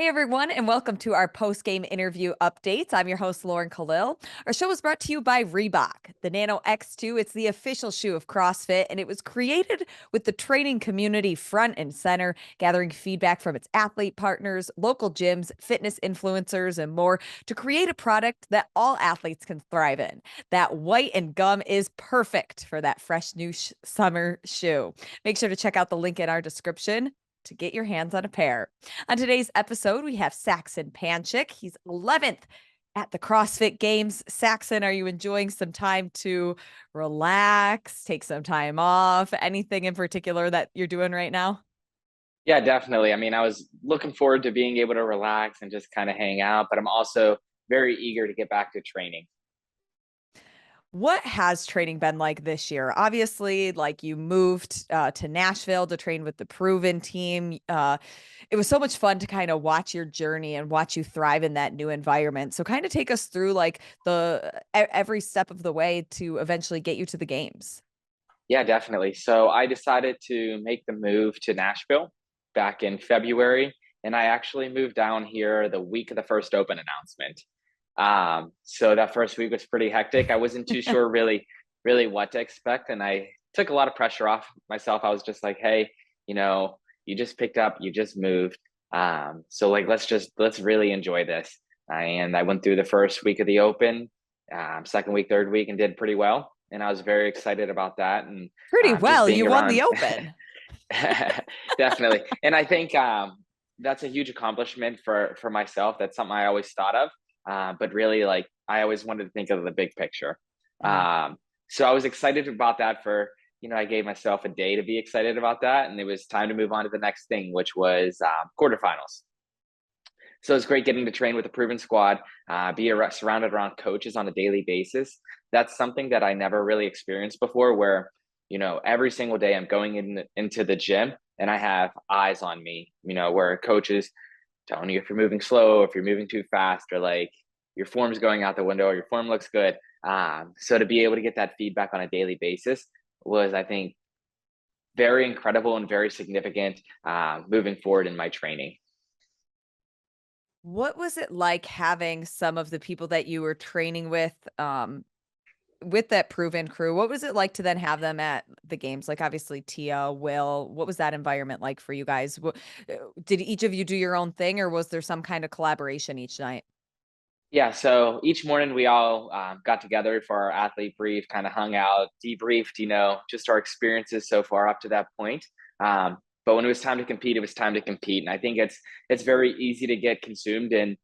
everyone, and welcome to our post-game interview updates. I'm your host, Lauren Kalil. Our show is brought to you by Reebok, the Nano X2. It's the official shoe of CrossFit, and it was created with the training community front and center, gathering feedback from its athlete partners, local gyms, fitness influencers, and more to create a product that all athletes can thrive in. That white and gum is perfect for that fresh new summer shoe. Make sure to check out the link in our description to get your hands on a pair. On today's episode, we have Saxon Panchik. He's 11th at the CrossFit Games. Saxon, are you enjoying some time to relax, take some time off? Anything in particular that you're doing right now? Yeah, definitely. I mean, I was looking forward to being able to relax and just kind of hang out, but I'm also very eager to get back to training. What has training been like this year? Obviously, like you moved to Nashville to train with the Proven team. It was so much fun to kind of watch your journey and watch you thrive in that new environment. So, kind of take us through like every step of the way to eventually get you to the games. Yeah, definitely. So I decided to make the move to Nashville back in February, and I actually moved down here the week of the first open announcement. So that first week was pretty hectic. I wasn't too sure really what to expect, and I took a lot of pressure off myself. I was just like, hey, you just picked up, you just moved. So like let's really enjoy this. And I went through the first week of the open, second week, third week, and did pretty well. And I was very excited about that, and Pretty just well. being You won around. the open. Definitely. And I think that's a huge accomplishment for myself. That's something I always thought of. But really, like I always wanted to think of the big picture. Mm. So I was excited about that I gave myself a day to be excited about that. And it was time to move on to the next thing, which was quarterfinals. So it's great getting to train with a proven squad, surrounded around coaches on a daily basis. That's something that I never really experienced before, where, every single day I'm going into the gym and I have eyes on me, where coaches telling you if you're moving slow, if you're moving too fast, or like your form's going out the window or your form looks good. So to be able to get that feedback on a daily basis was, I think, very incredible and very significant moving forward in my training. What was it like having some of the people that you were training with that Proven crew? What was it like to then have them at the games? Like obviously Tia, Will, what was that environment like for you guys? Did each of you do your own thing or was there some kind of collaboration each night? Yeah, so each morning we all got together for our athlete brief, kind of hung out, debriefed, just our experiences so far up to that point. But when it was time to compete, it was time to compete, and I think it's very easy to get consumed in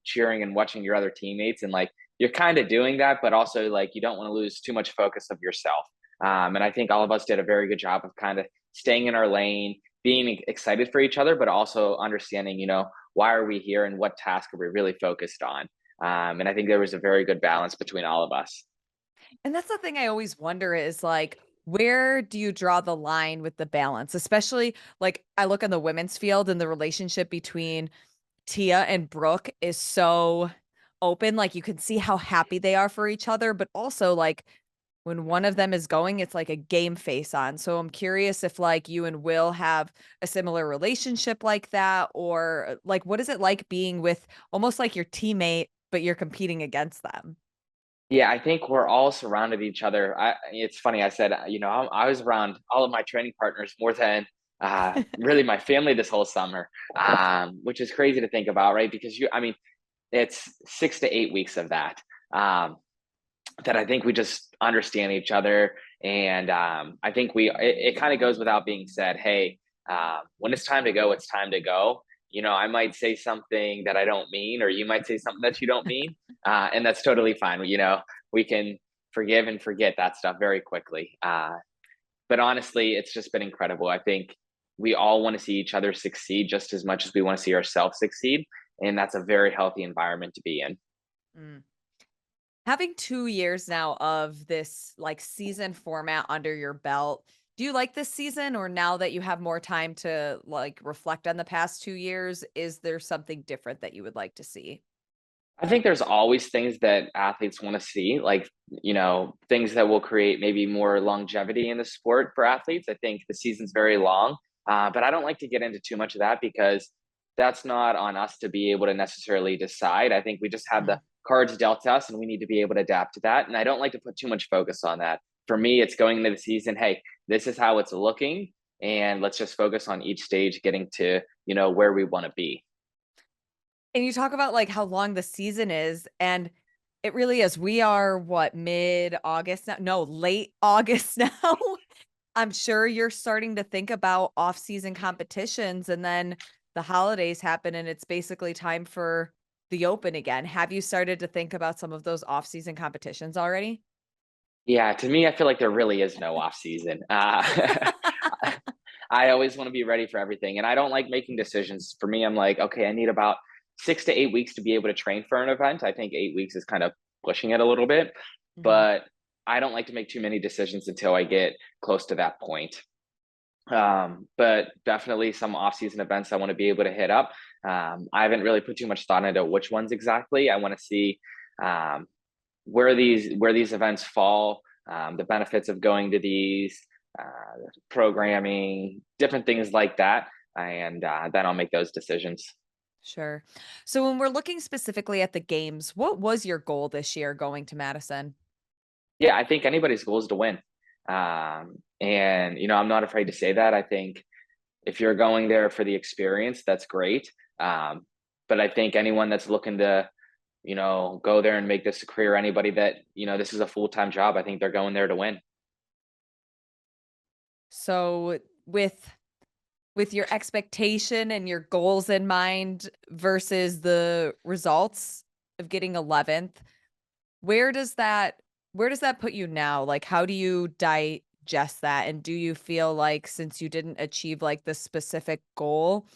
cheering and watching your other teammates, and like you're kind of doing that, but also like you don't want to lose too much focus of yourself. And I think all of us did a very good job of kind of staying in our lane, being excited for each other, but also understanding, why are we here and what task are we really focused on? And I think there was a very good balance between all of us. And that's the thing I always wonder is like, where do you draw the line with the balance? Especially like I look in the women's field and the relationship between Tia and Brooke is so open. Like you can see how happy they are for each other, but also like when one of them is going, it's like a game face on. So I'm curious if like you and Will have a similar relationship like that, or like what is it like being with almost like your teammate, but you're competing against them? Yeah, I think we're all surrounded each other. It's funny. I said, I was around all of my training partners more than really my family this whole summer, which is crazy to think about, right? Because I mean, it's 6 to 8 weeks of that. That I think we just understand each other. And I think it kind of goes without being said, hey, when it's time to go, it's time to go. I might say something that I don't mean, or you might say something that you don't mean. And that's totally fine. We can forgive and forget that stuff very quickly. But honestly, it's just been incredible. I think we all want to see each other succeed just as much as we want to see ourselves succeed. And that's a very healthy environment to be in. Mm. Having 2 years now of this, like, season format under your belt, do you like this season? Or now that you have more time to, like, reflect on the past 2 years, is there something different that you would like to see? I think there's always things that athletes want to see, like, things that will create maybe more longevity in the sport for athletes. I think the season's very long, but I don't like to get into too much of that because that's not on us to be able to necessarily decide. I think we just have the Mhm. cards dealt to us and we need to be able to adapt to that. And I don't like to put too much focus on that. For me, it's going into the season, hey, this is how it's looking. And let's just focus on each stage getting to, where we want to be. And you talk about, like, how long the season is, and it really is. We are what, mid-August now? No, late August now. I'm sure you're starting to think about off-season competitions, and then the holidays happen, and it's basically time for the open again. Have you started to think about some of those off-season competitions already? Yeah, to me, I feel like there really is no off season. I always want to be ready for everything, and I don't like making decisions. For me, I'm like, okay, I need about 6 to 8 weeks to be able to train for an event. I think 8 weeks is kind of pushing it a little bit, Mhm. but I don't like to make too many decisions until I get close to that point. But definitely some off-season events I want to be able to hit up. I haven't really put too much thought into which ones exactly. I want to see um, where these events fall, the benefits of going to these, programming, different things like that, and then I'll make those decisions. Sure. So when we're looking specifically at the games, what was your goal this year going to Madison? Yeah, I think anybody's goal is to win, and I'm not afraid to say that. I think if you're going there for the experience, that's great. Um, but I think anyone that's looking to go there and make this a career, anybody that this is a full-time job, I think they're going there to win. So with your expectation and your goals in mind versus the results of getting 11th, where does that where does that put you now? Like, how do you digest that? And do you feel like since you didn't achieve like the specific goal,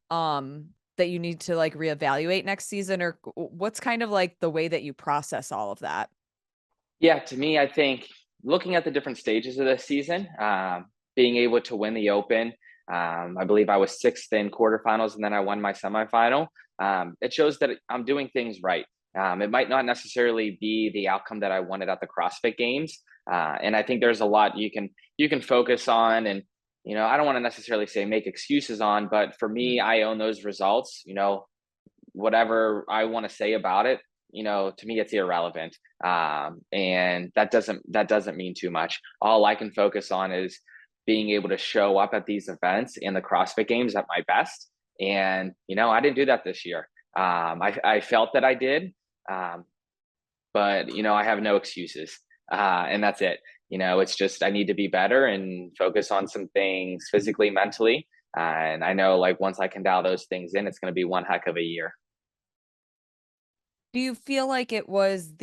that you need to like reevaluate next season, or what's kind of like the way that you process all of that? Yeah, to me, I think looking at the different stages of the season, being able to win the Open, I believe I was sixth in quarterfinals, and then I won my semifinal. It shows that I'm doing things right. It might not necessarily be the outcome that I wanted at the CrossFit Games, and I think there's a lot you can focus on, and I don't want to necessarily say make excuses on, but for me, Mhm. I own those results. Whatever I want to say about it, to me it's irrelevant. And that doesn't mean too much. All I can focus on is being able to show up at these events and the CrossFit Games at my best. And I didn't do that this year. I felt that I did, um, but I have no excuses, and that's it. It's just I need to be better and focus on some things physically, mentally. And I know, like, once I can dial those things in, it's going to be one heck of a year. Do you feel like it was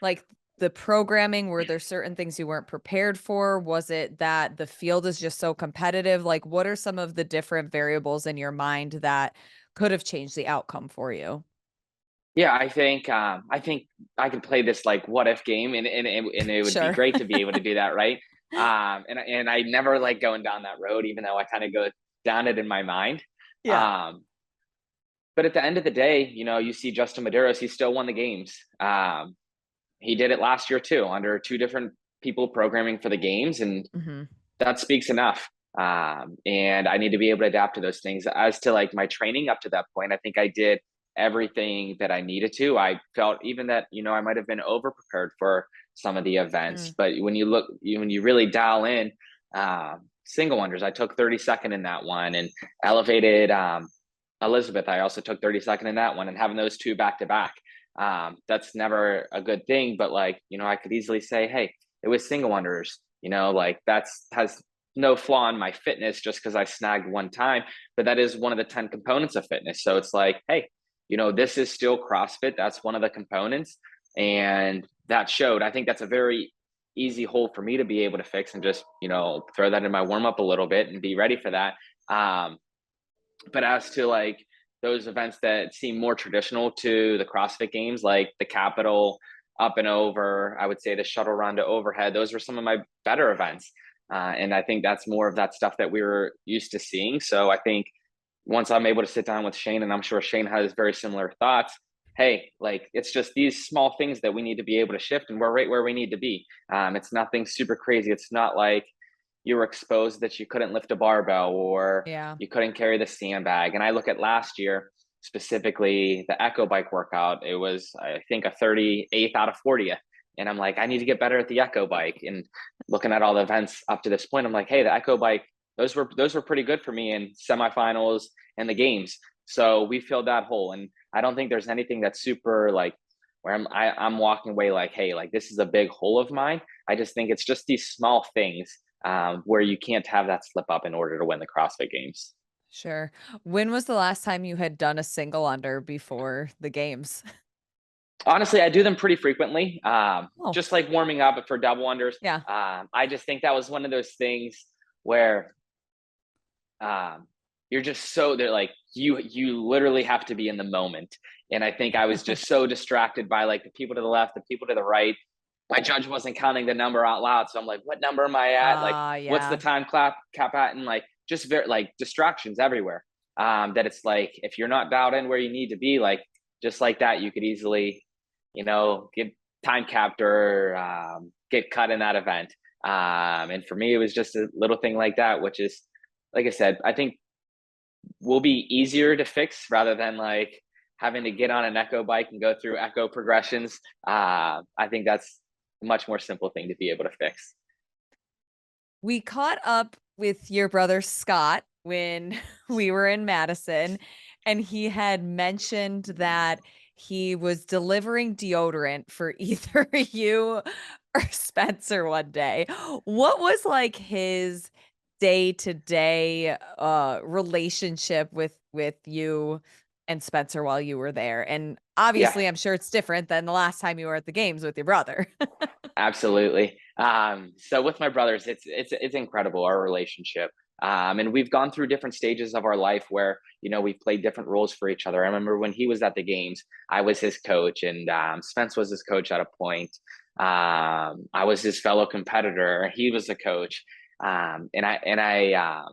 like the programming, were there certain things you weren't prepared for? Was it that the field is just so competitive? Like, what are some of the different variables in your mind that could have changed the outcome for you? Yeah, I think I could play this like what if game, and it would be Sure. great to be able to do that, right? And I never like going down that road, even though I kind of go down it in my mind. Yeah. Um, but at the end of the day, you see Justin Medeiros, he still won the games. He did it last year too, under two different people programming for the games, and Mhm. that speaks enough. And I need to be able to adapt to those things. As to like my training up to that point, I think I did everything that I needed to. I felt even that, I might have been over prepared for some of the events. Mm. But when you really dial in, single unders, I took 32nd in that one, and elevated Elizabeth, I also took 32nd in that one, and having those two back to back. That's never a good thing, but like, I could easily say, hey, it was single unders, like that's has no flaw in my fitness just because I snagged one time, but that is one of the 10 components of fitness. So it's like, hey, this is still CrossFit. That's one of the components. And that showed. I think that's a very easy hole for me to be able to fix and just, throw that in my warm up a little bit and be ready for that. Um, but as to like those events that seem more traditional to the CrossFit Games, like the Capital up and over, I would say the shuttle run to overhead, those were some of my better events. And I think that's more of that stuff that we were used to seeing. So I think once I'm able to sit down with Shane, and I'm sure Shane has very similar thoughts, hey, like it's just these small things that we need to be able to shift, and we're right where we need to be. It's nothing super crazy. It's not like, you were exposed that you couldn't lift a barbell or Yeah. you couldn't carry the sandbag. And I look at last year, specifically the Echo Bike workout, it was, I think, a 38th out of 40th. And I'm like, I need to get better at the Echo Bike. And looking at all the events up to this point, I'm like, hey, the Echo Bike, those were pretty good for me in semifinals and the games. So we filled that hole. And I don't think there's anything that's super like where I'm walking away like, hey, like this is a big hole of mine. I just think it's just these small things where you can't have that slip up in order to win the CrossFit Games. Sure. When was the last time you had done a single under before the games? Honestly, I do them pretty frequently, Oh, just like warming up for double unders. yeah. I just think that was one of those things where um, you're just so they're like you literally have to be in the moment. And I think I was just so distracted by like the people to the left, the people to the right. My judge wasn't counting the number out loud, so I'm like, what number am I at? Like, what's the Yeah. time cap at? And like, just very like distractions everywhere. That it's like if you're not dialed in where you need to be, like just like that, you could easily, get time capped or get cut in that event. And for me, it was just a little thing like that, which is, like I said, I think will be easier to fix rather than like having to get on an Echo Bike and go through Echo progressions. I think that's a much more simple thing to be able to fix. We caught up with your brother Scott when we were in Madison, and he had mentioned that he was delivering deodorant for either you or Spencer one day. What was like his day-to-day relationship with you and Spencer while you were there? And Yeah, obviously, I'm sure it's different than the last time you were at the games with your brother. absolutely. So with my brothers, it's incredible our relationship. And we've gone through different stages of our life where we've played different roles for each other. I remember when he was at the games, I was his coach, and Spence was his coach at a point. I was his fellow competitor. He was a coach, and I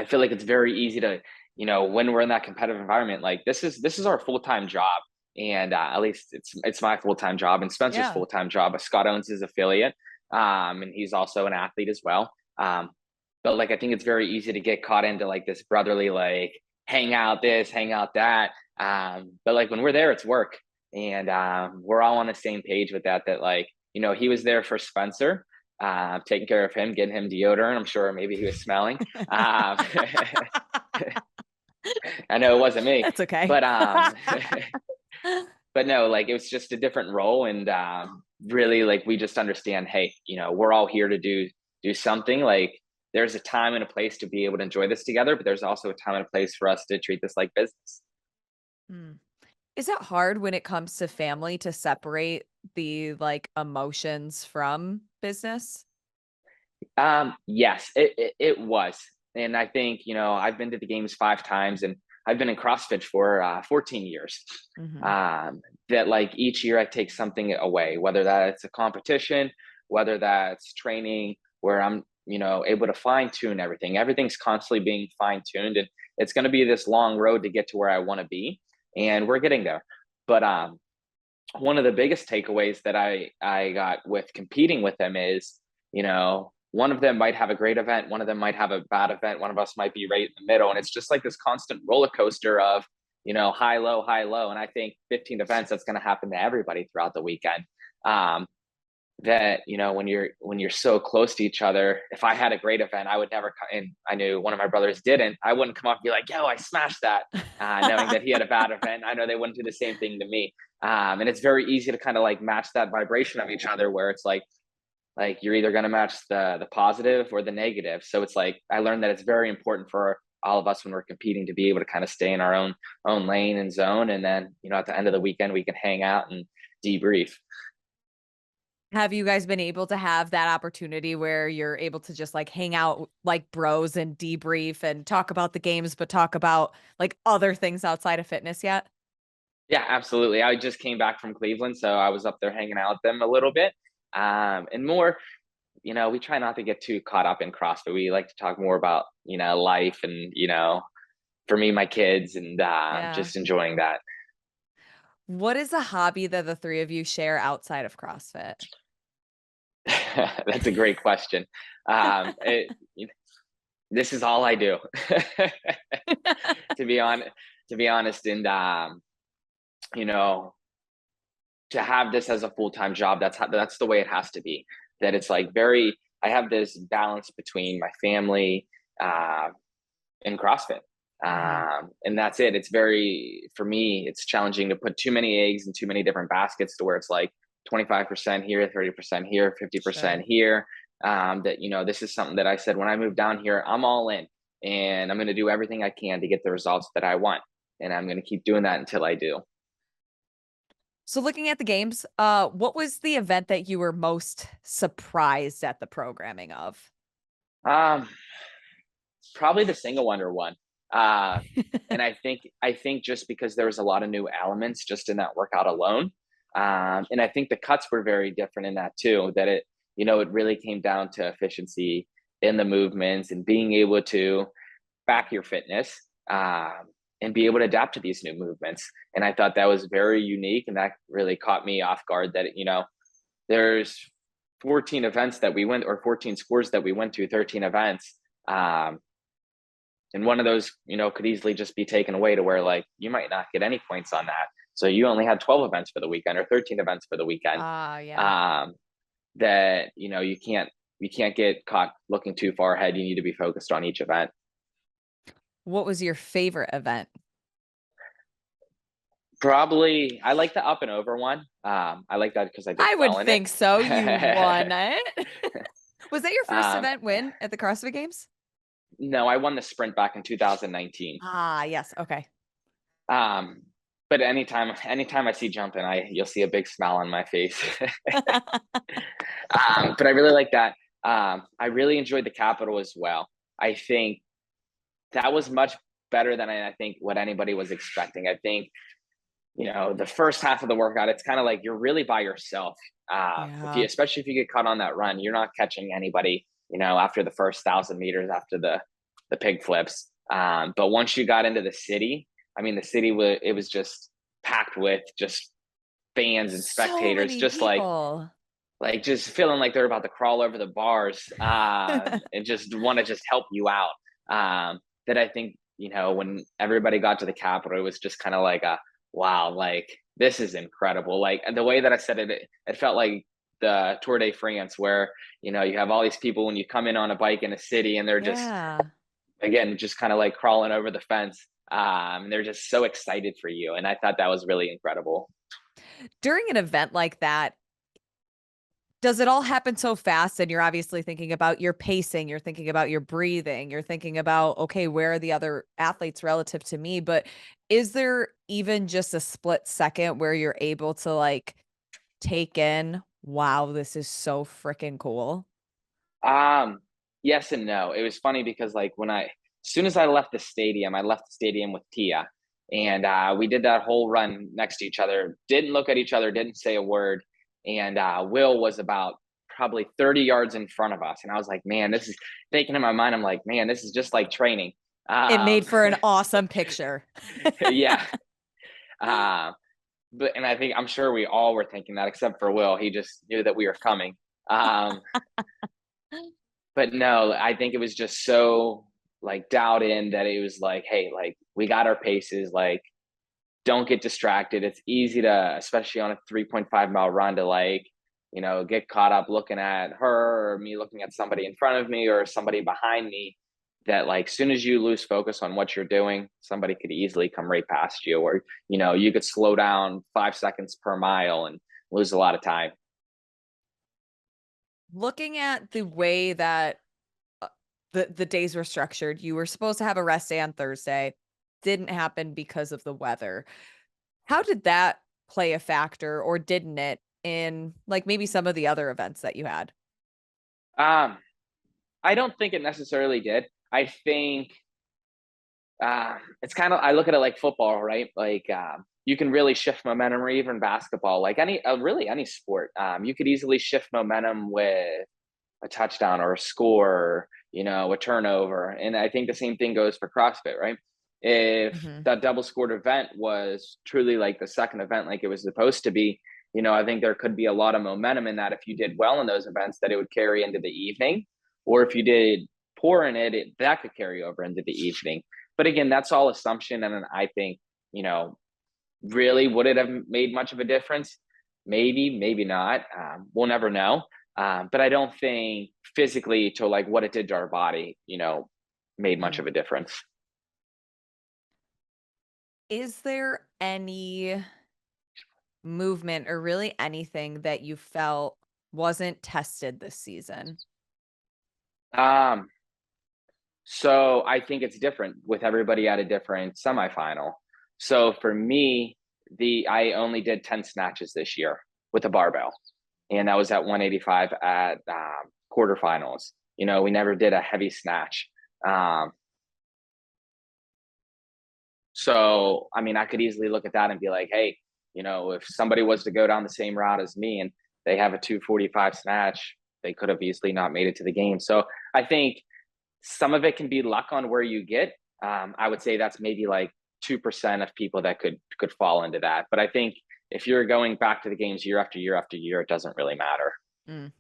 feel like it's very easy to, when we're in that competitive environment, like this is our full time job, and at least it's my full time job and Spencer's Yeah. full time job. But Scott owns his affiliate, and he's also an athlete as well. But like I think it's very easy to get caught into like this brotherly like hang out this, hang out that. But like when we're there, it's work, and we're all on the same page with that. That like he was there for Spencer, taking care of him, getting him deodorant. I'm sure maybe he was smelling. Um, I know it wasn't me, That's okay. but but no, like it was just a different role, and really like we just understand. Hey, we're all here to do something. Like there's a time and a place to be able to enjoy this together, but there's also a time and a place for us to treat this like business. Mm. Is it hard when it comes to family to separate the, like, emotions from business? Yes, it was, and I think I've been to the games 5 times, and I've been in CrossFit for 14 years. Mhm. That like each year I take something away, whether that's a competition, whether that's training, where I'm able to fine tune everything. Everything's constantly being fine tuned, and it's going to be this long road to get to where I want to be, and we're getting there. But one of the biggest takeaways that I got with competing with them is, one of them might have a great event, one of them might have a bad event, one of us might be right in the middle, and it's just like this constant roller coaster of, high low, high low. And I think 15 events that's going to happen to everybody throughout the weekend. Um, that when you're so close to each other, if I had a great event, I would never and I knew one of my brothers didn't, I wouldn't come up and be like, yo, I smashed that, knowing that he had a bad event. I know they wouldn't do the same thing to me. And it's very easy to kind of like match that vibration of each other, where it's like you're either going to match the positive or the negative. So it's like I learned that it's very important for all of us when we're competing to be able to kind of stay in our own lane and zone, and then at the end of the weekend we can hang out and debrief. Have you guys been able to have that opportunity where you're able to just, like, hang out like bros and debrief and talk about the games, but talk about, like, other things outside of fitness yet? Yeah, absolutely. I just came back from Cleveland, so I was up there hanging out with them a little bit. And more, we try not to get too caught up in CrossFit. We like to talk more about, life and, for me, my kids, and Yeah. just enjoying that. What is a hobby that the 3 of you share outside of CrossFit? That's a great question. This is all I do, to be honest. To be honest, and you know, to have this as a full-time job, that's the way it has to be. That it's like very. I have this balance between my family uh, and CrossFit, Mhm. and that's it. It's very for me. It's challenging to put too many eggs in too many different baskets to where it's like 25% here, 30% here, 50% Sure. here. That this is something that I said when I moved down here. I'm all in, and I'm going to do everything I can to get the results that I want, and I'm going to keep doing that until I do. So looking at the games, what was the event that you were most surprised at the programming of? Um, Probably the single wonder one. Uh, and I think just because there was a lot of new elements just in that workout alone. And I think the cuts were very different in that too, that it really came down to efficiency in the movements and being able to back your fitness, and be able to adapt to these new movements. And I thought that was very unique. And that really caught me off guard that there's 14 events that we went, or 14 scores that we went to, 13 events. Um, and one of those could easily just be taken away to where like you might not get any points on that. So you only had 12 events for the weekend or 13 events for the weekend. Ah, yeah. Um, that you can't get caught looking too far ahead. You need to be focused on each event. What was your favorite event? Probably, I like the up and over one. I like that because I did I would well in it. think so. You won it. Was that your first um, event win at the CrossFit Games? no, I won the sprint back in 2019. Ah, yes. Okay. Um, but anytime I see jumping, you'll see a big smile on my face. But I really like that. I really enjoyed the Capitol as well. I think that was much better than I think what anybody was expecting. I think the first half of the workout, it's kind of like you're really by yourself. If you, Yeah. especially if you get caught on that run, you're not catching anybody. After the first 1,000 meters, after the pig flips. But once you got into the city, I mean, the city was just packed with just fans and So spectators, many just people. like just feeling like they're about to crawl over the bars, and just want to just help you out. That I think when everybody got to the Capitol, it was just kind of like a wow, like this is incredible. Like the way that I said it felt like the Tour de France, where you have all these people when you come in on a bike in a city, and they're just Yeah. again just kind of like crawling over the fence. And they're just so excited for you, and I thought that was really incredible. During an event like that, does it all happen so fast and you're obviously thinking about your pacing, you're thinking about your breathing, you're thinking about, okay, where are the other athletes relative to me? But is there even just a split second where you're able to like take in, wow, this is so freaking cool? Um, yes and no. It was funny because like as soon as I left the stadium, I left the stadium with Tia, and we did that whole run next to each other. Didn't look at each other, didn't say a word, and Will was about probably 30 yards in front of us, and I was like, man, this is thinking in my mind. I'm like, man, this is just like training. It made Um, for an awesome picture. yeah. Uh, and I'm sure we all were thinking that, except for Will. He just knew that we were coming. Um, but no, I think it was just so like dialed in that it was like, hey, like we got our paces, like don't get distracted. It's easy to, especially on a 3.5 mile run, to get caught up looking at her or me looking at somebody in front of me or somebody behind me. That like soon as you lose focus on what you're doing, somebody could easily come right past you, or you could slow down 5 seconds per mile and lose a lot of time. Looking at the way that uh, the days were structured, you were supposed to have a rest day on Thursday. Didn't happen because of the weather. How did that play a factor or didn't it in, like, maybe some of the other events that you had? Um, I don't think it necessarily did. I think it's kind of, I look at it like football, right? Like you can really shift momentum, or even basketball, like really any sport. You could easily shift momentum with a touchdown or a score, a turnover. And I think the same thing goes for CrossFit, right? If Mhm. that double scored event was truly like the second event, like it was supposed to be, I think there could be a lot of momentum in that if you did well in those events, that it would carry into the evening. Or if you did poor in it, that could carry over into the evening. But again, that's all assumption. And I think, really, would it have made much of a difference? Maybe, maybe not. We'll never know. But I don't think physically to like what it did to our body, made much of a difference. Is there any movement or really anything that you felt wasn't tested this season? Um, so I think it's different with everybody at a different semifinal. So for me, I only did 10 snatches this year with a barbell, and that was at 185 at quarterfinals. We never did a heavy snatch. So, I mean, I could easily look at that and be like, hey, if somebody was to go down the same route as me and they have a 245 snatch, they could have easily not made it to the game. So I think some of it can be luck on where you get. I would say that's maybe like 2% of people that could fall into that. But I think if you're going back to the games year after year after year, it doesn't really matter. Mm.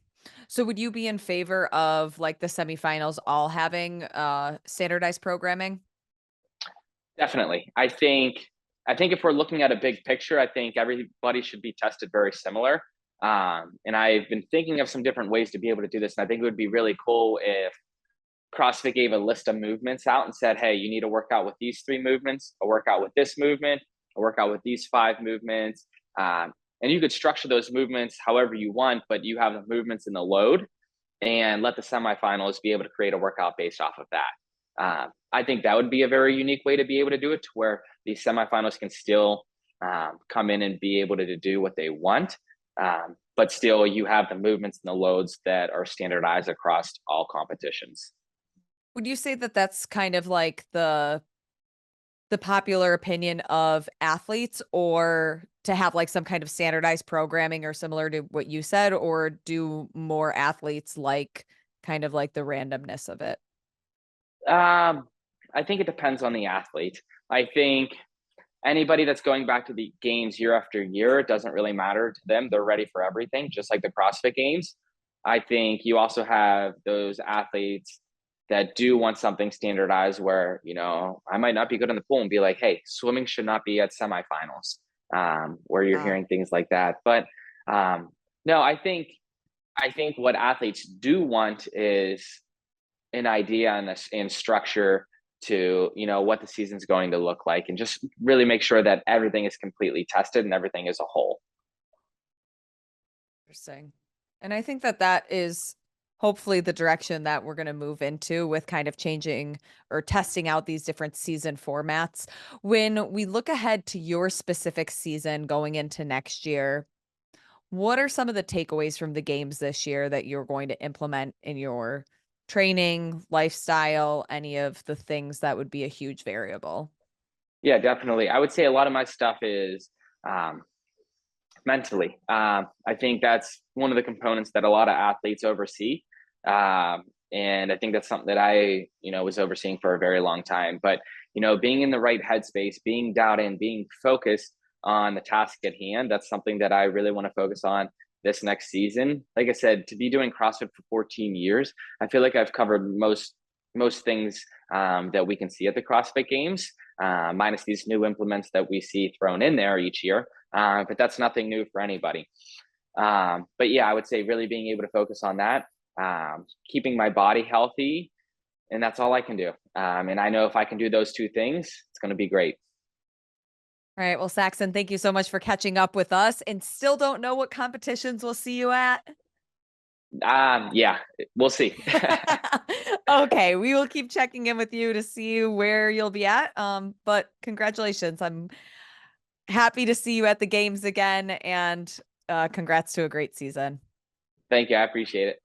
So would you be in favor of like the semifinals all having standardized programming? Definitely. I think if we're looking at a big picture, I think everybody should be tested very similar. And I've been thinking of some different ways to be able to do this. And I think it would be really cool if CrossFit gave a list of movements out and said, hey, you need to work out with these 3 movements, a workout with this movement, a workout with these 5 movements. And you could structure those movements however you want, but you have the movements in the load, and let the semifinals be able to create a workout based off of that. I think that would be a very unique way to be able to do it, to where these semifinals can still come in and be able to do what they want. But still you have the movements and the loads that are standardized across all competitions. Would you say that that's kind of like the popular opinion of athletes, or to have like some kind of standardized programming or similar to what you said, or do more athletes like kind of like the randomness of it? I think it depends on the athlete. I think anybody that's going back to the games year after year, it doesn't really matter to them. They're ready for everything, just like the CrossFit games. I think you also have those athletes that do want something standardized where, I might not be good in the pool and be like, hey, swimming should not be at semifinals, where you're Ah, hearing things like that. But no, I think what athletes do want is an idea and structure to what the season's going to look like, and just really make sure that everything is completely tested and everything is a whole. interesting. And I think that that is hopefully the direction that we're going to move into with kind of changing or testing out these different season formats. When we look ahead to your specific season going into next year, what are some of the takeaways from the games this year that you're going to implement in your training, lifestyle, any of the things that would be a huge variable? Yeah, definitely. I would say a lot of my stuff is um, mentally. I think that's one of the components that a lot of athletes oversee. And I think that's something that I, was overseeing for a very long time. But, being in the right headspace, being dialed in, being focused on the task at hand, that's something that I really want to focus on this next season. Like I said, to be doing CrossFit for 14 years, I feel like I've covered most things that we can see at the CrossFit Games, minus these new implements that we see thrown in there each year. But that's nothing new for anybody. But yeah, I would say really being able to focus on that, keeping my body healthy, and that's all I can do. And I know if I can do those 2 things, it's going to be great. All right. Well, Saxon, thank you so much for catching up with us, and still don't know what competitions we'll see you at. Yeah, we'll see. Okay, we will keep checking in with you to see where you'll be at. But congratulations. I'm happy to see you at the games again, and congrats to a great season. Thank you. I appreciate it.